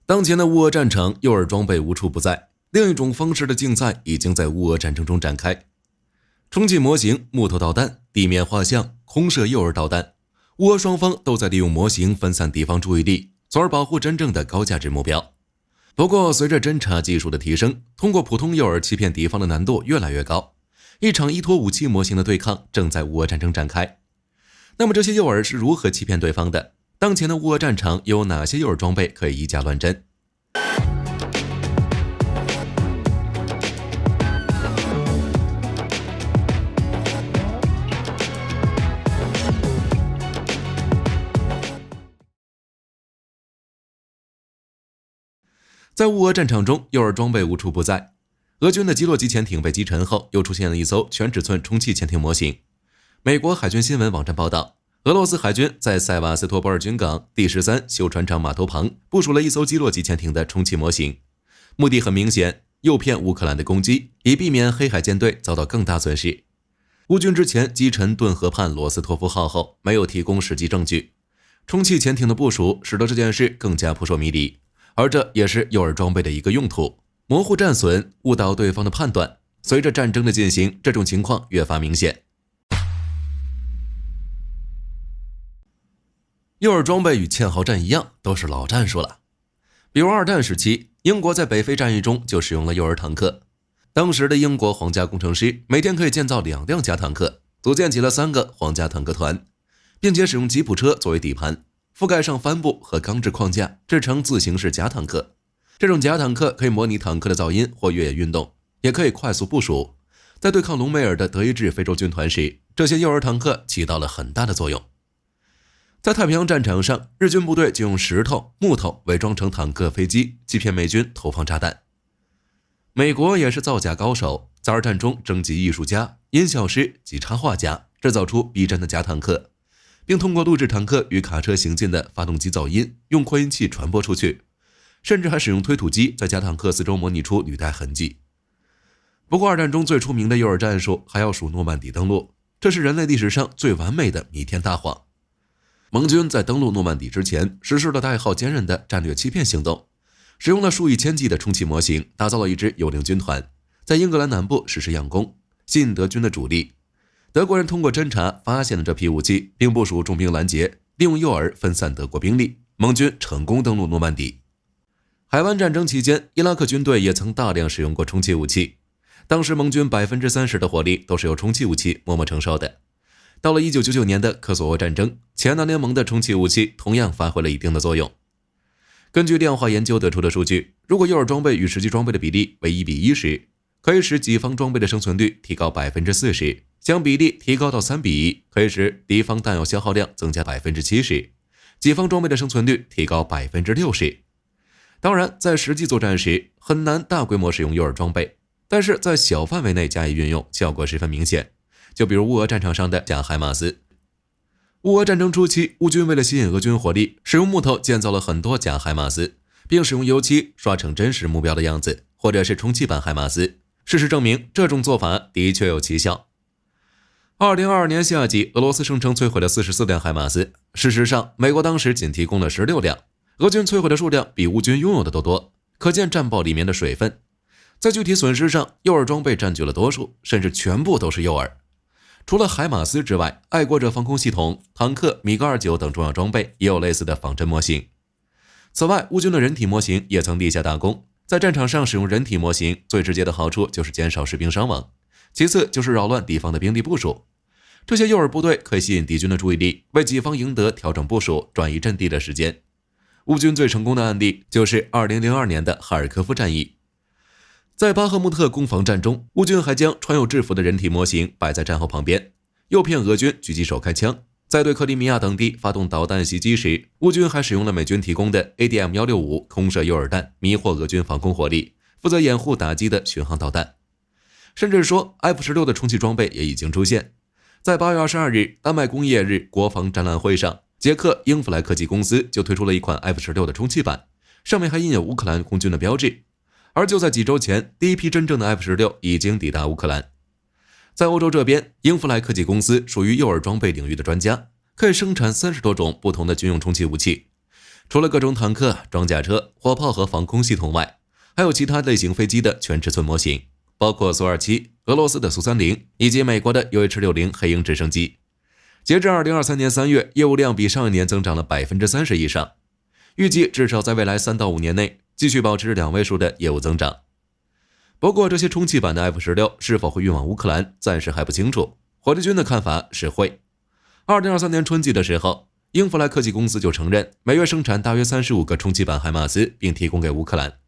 当前的乌俄战场，诱饵装备无处不在，另一种方式的竞赛已经在乌俄战争中展开。充气模型、木头导弹、地面画像、空射诱饵导弹，乌俄双方都在利用模型分散敌方注意力，从而保护真正的高价值目标。不过，随着侦察技术的提升，通过普通诱饵欺骗敌方的难度越来越高，一场依托武器模型的对抗正在乌俄战争展开。那么这些诱饵是如何欺骗对方的？当前的乌俄战场又有哪些诱饵装备可以以假乱真？在乌俄战场中，诱饵装备无处不在。俄军的基洛级潜艇被击沉后，又出现了一艘全尺寸充气潜艇模型。美国海军新闻网站报道，俄罗斯海军在塞瓦斯托波尔军港第13修船厂码头旁部署了一艘基洛级潜艇的充气模型，目的很明显，诱骗乌克兰的攻击，以避免黑海舰队遭到更大损失。乌军之前击沉顿河畔罗斯托夫号后，没有提供实际证据，充气潜艇的部署使得这件事更加扑朔迷离，而这也是诱饵装备的一个用途，模糊战损，误导对方的判断。随着战争的进行，这种情况越发明显。诱饵装备与堑壕战一样，都是老战术了。比如二战时期，英国在北非战役中就使用了诱饵坦克。当时的英国皇家工程师每天可以建造2辆假坦克，组建起了3个皇家坦克团，并且使用吉普车作为底盘，覆盖上帆布和钢制框架，制成自行式假坦克。这种假坦克可以模拟坦克的噪音或越野运动，也可以快速部署。在对抗隆美尔的德意志非洲军团时，这些诱饵坦克起到了很大的作用。在太平洋战场上，日军部队就用石头、木头伪装成坦克、飞机，欺骗美军投放炸弹。美国也是造假高手，在二战中征集艺术家、音效师及插画家，制造出逼真的假坦克，并通过录制坦克与卡车行进的发动机噪音，用扩音器传播出去，甚至还使用推土机在假坦克四周模拟出履带痕迹。不过二战中最出名的诱饵战术还要数诺曼底登陆，这是人类历史上最完美的弥天大谎。盟军在登陆诺曼底之前，实施了代号坚韧的战略欺骗行动，使用了数以千计的充气模型，打造了一支幽灵军团，在英格兰南部实施佯攻，吸引德军的主力。德国人通过侦察发现了这批武器，并部署重兵拦截，利用诱饵分散德国兵力，盟军成功登陆诺曼底。海湾战争期间，伊拉克军队也曾大量使用过充气武器，当时盟军30%的火力都是由充气武器默默承受的。到了1999年的科索沃战争，前南联盟的充气武器同样发挥了一定的作用。根据量化研究得出的数据，如果诱饵装备与实际装备的比例为1:1时，可以使己方装备的生存率提高40%，将比例提高到3:1，可以使敌方弹药消耗量增加70%，己方装备的生存率提高60%。当然，在实际作战时很难大规模使用诱饵装备，但是在小范围内加以运用，效果十分明显。就比如乌俄战场上的假海马斯。乌俄战争初期，乌军为了吸引俄军火力，使用木头建造了很多假海马斯，并使用油漆刷成真实目标的样子，或者是充气版海马斯。事实证明，这种做法的确有奇效。2022年夏季，俄罗斯声称摧毁了44辆海马斯，事实上，美国当时仅提供了16辆，俄军摧毁的数量比乌军拥有的都多，可见战报里面的水分。在具体损失上，诱饵装备占据了多数，甚至全部都是诱饵。除了海马斯之外，爱国者防空系统、坦克、米格29等重要装备也有类似的仿真模型。此外，乌军的人体模型也曾立下大功。在战场上使用人体模型，最直接的好处就是减少士兵伤亡，其次就是扰乱敌方的兵力部署。这些诱饵部队可以吸引敌军的注意力，为己方赢得调整部署、转移阵地的时间。乌军最成功的案例就是2002年的哈尔科夫战役。在巴赫穆特攻防战中，乌军还将穿有制服的人体模型摆在战壕旁边，诱骗俄军狙击手开枪。在对克里米亚等地发动导弹袭击时，乌军还使用了美军提供的 ADM-165 空射诱饵弹，迷惑俄军防空火力，负责掩护打击的巡航导弹。甚至说 F-16 的充气装备也已经出现。在8月22日丹麦工业日国防展览会上，捷克英弗莱科技公司就推出了一款 F-16 的充气版，上面还印有乌克兰空军的标志。而就在几周前，第一批真正的 F-16 已经抵达乌克兰。在欧洲这边，英弗莱科技公司属于诱饵装备领域的专家，可以生产30多种不同的军用充气武器。除了各种坦克、装甲车、火炮和防空系统外，还有其他类型飞机的全尺寸模型，包括苏-27、俄罗斯的苏-30以及美国的 UH-60黑鹰直升机。截至2023年3月，业务量比上一年增长了 30% 以上，预计至少在未来3到5年内继续保持2位数的业务增长。不过，这些充气版的 F-16是否会运往乌克兰，暂时还不清楚。火力军的看法是会。2023年春季的时候，英弗莱科技公司就承认每月生产大约35个充气版海马斯，并提供给乌克兰。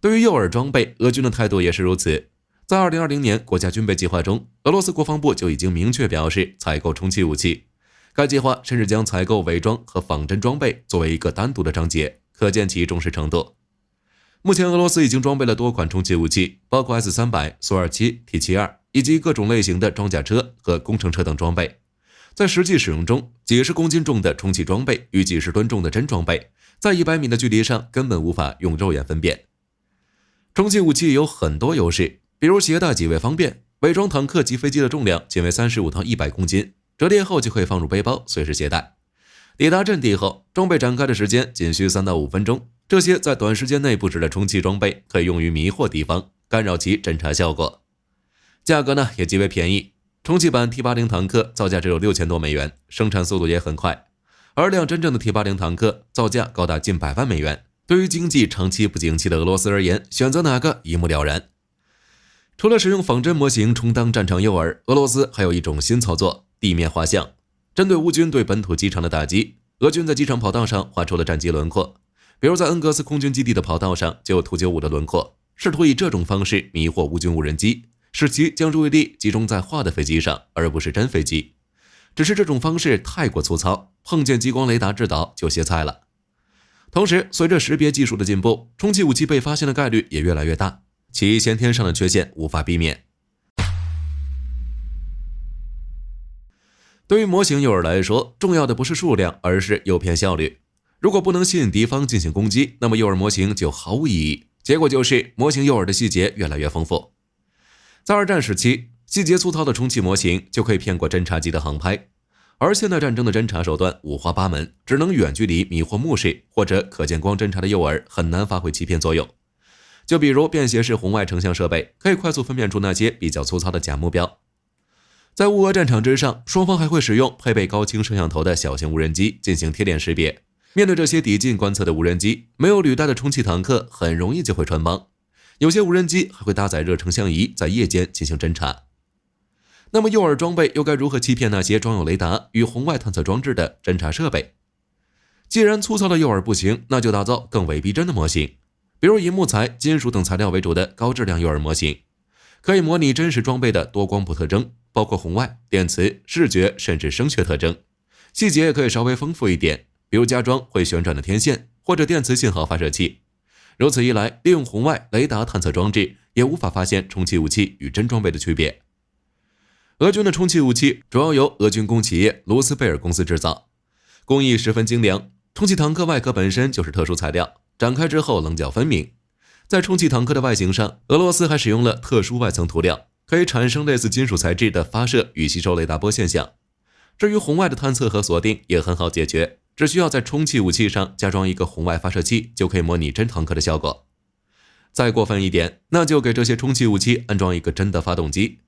对于诱饵装备，俄军的态度也是如此。在2020年国家军备计划中，俄罗斯国防部就已经明确表示采购充气武器。该计划甚至将采购伪装和仿真装备作为一个单独的章节，可见其重视程度。目前俄罗斯已经装备了多款充气武器，包括 S-300、苏-27、T-72以及各种类型的装甲车和工程车等装备。在实际使用中，几十公斤重的充气装备与几十吨重的真装备，在100米的距离上根本无法用肉眼分辨。充气武器有很多优势，比如携带极为方便，伪装坦克及飞机的重量仅为35到100公斤，折叠后就可以放入背包随时携带。抵达阵地后，装备展开的时间仅需3到5分钟。这些在短时间内布置的充气装备可以用于迷惑敌方，干扰其侦察效果。价格呢也极为便宜，充气版 T-80 坦克造价只有6000多美元，生产速度也很快。而辆真正的 T-80 坦克造价高达近100万美元。对于经济长期不景气的俄罗斯而言，选择哪个一目了然。除了使用仿真模型充当战场诱饵，俄罗斯还有一种新操作：地面画像。针对乌军对本土机场的打击，俄军在机场跑道上画出了战机轮廓。比如在恩格斯空军基地的跑道上就有图95的轮廓，试图以这种方式迷惑乌军无人机，使其将注意力集中在画的飞机上，而不是真飞机。只是这种方式太过粗糙，碰见激光雷达制导就歇菜了。同时，随着识别技术的进步，充气武器被发现的概率也越来越大，其先天上的缺陷无法避免。对于模型诱饵来说，重要的不是数量，而是诱骗效率。如果不能吸引敌方进行攻击，那么诱饵模型就毫无意义。结果就是模型诱饵的细节越来越丰富。在二战时期，细节粗糙的充气模型就可以骗过侦察机的航拍，而现代战争的侦察手段五花八门，只能远距离迷惑目视或者可见光侦察的诱饵很难发挥欺骗作用。就比如便携式红外成像设备，可以快速分辨出那些比较粗糙的假目标。在乌俄战场之上，双方还会使用配备高清摄像头的小型无人机进行贴脸识别。面对这些抵近观测的无人机，没有履带的充气坦克很容易就会穿帮。有些无人机还会搭载热成像仪，在夜间进行侦察。那么诱饵装备又该如何欺骗那些装有雷达与红外探测装置的侦察设备？既然粗糙的诱饵不行，那就打造更为逼真的模型，比如以木材、金属等材料为主的高质量诱饵模型，可以模拟真实装备的多光谱特征，包括红外、电磁、视觉甚至声学特征。细节也可以稍微丰富一点，比如加装会旋转的天线或者电磁信号发射器。如此一来，利用红外、雷达探测装置也无法发现充气武器与真装备的区别。俄军的充气武器主要由俄军工企业卢斯贝尔公司制造，工艺十分精良。充气坦克外壳本身就是特殊材料，展开之后棱角分明。在充气坦克的外形上，俄罗斯还使用了特殊外层涂料，可以产生类似金属材质的发射与吸收雷达波现象。至于红外的探测和锁定也很好解决，只需要在充气武器上加装一个红外发射器，就可以模拟真坦克的效果。再过分一点，那就给这些充气武器安装一个真的发动机。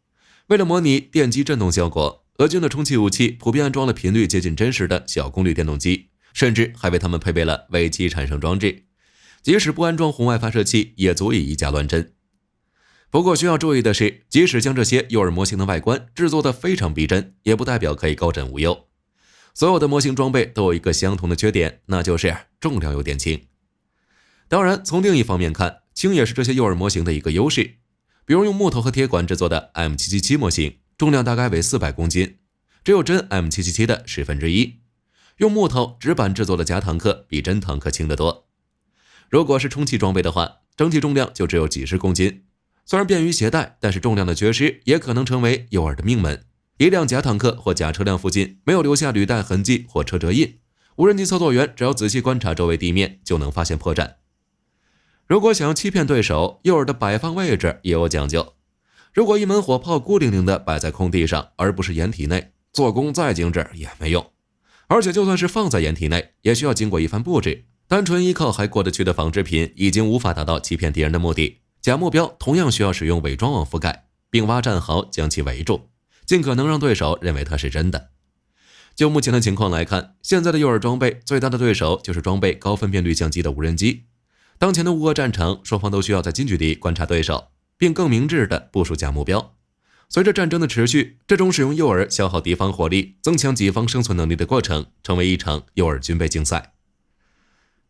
为了模拟电机振动效果，俄军的充气武器普遍安装了频率接近真实的小功率电动机，甚至还为他们配备了尾气产生装置。即使不安装红外发射器，也足以以假乱真。不过需要注意的是，即使将这些诱饵模型的外观制作得非常逼真，也不代表可以高枕无忧。所有的模型装备都有一个相同的缺点，那就是重量有点轻。当然，从另一方面看，轻也是这些诱饵模型的一个优势。比如用木头和铁管制作的 M777 模型，重量大概为400公斤，只有真 M777 的1/10。用木头、纸板制作的假坦克比真坦克轻得多。如果是充气装备的话，整体重量就只有几十公斤。虽然便于携带，但是重量的缺失也可能成为诱饵的命门。一辆假坦克或假车辆附近没有留下履带痕迹或车辙印，无人机操作员只要仔细观察周围地面，就能发现破绽。如果想要欺骗对手，诱饵的摆放位置也有讲究。如果一门火炮孤零零地摆在空地上，而不是掩体内，做工再精致也没用。而且就算是放在掩体内，也需要经过一番布置。单纯依靠还过得去的仿制品，已经无法达到欺骗敌人的目的。假目标同样需要使用伪装网覆盖，并挖战壕将其围住，尽可能让对手认为它是真的。就目前的情况来看，现在的诱饵装备最大的对手就是装备高分辨率相机的无人机。当前的乌俄战场，双方都需要在近距离观察对手，并更明智地部署假目标。随着战争的持续，这种使用诱饵消耗敌方火力、增强己方生存能力的过程，成为一场诱饵军备竞赛。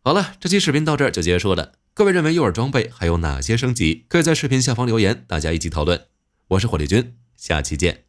好了，这期视频到这儿就结束了。各位认为诱饵装备还有哪些升级？可以在视频下方留言，大家一起讨论。我是火力军，下期见。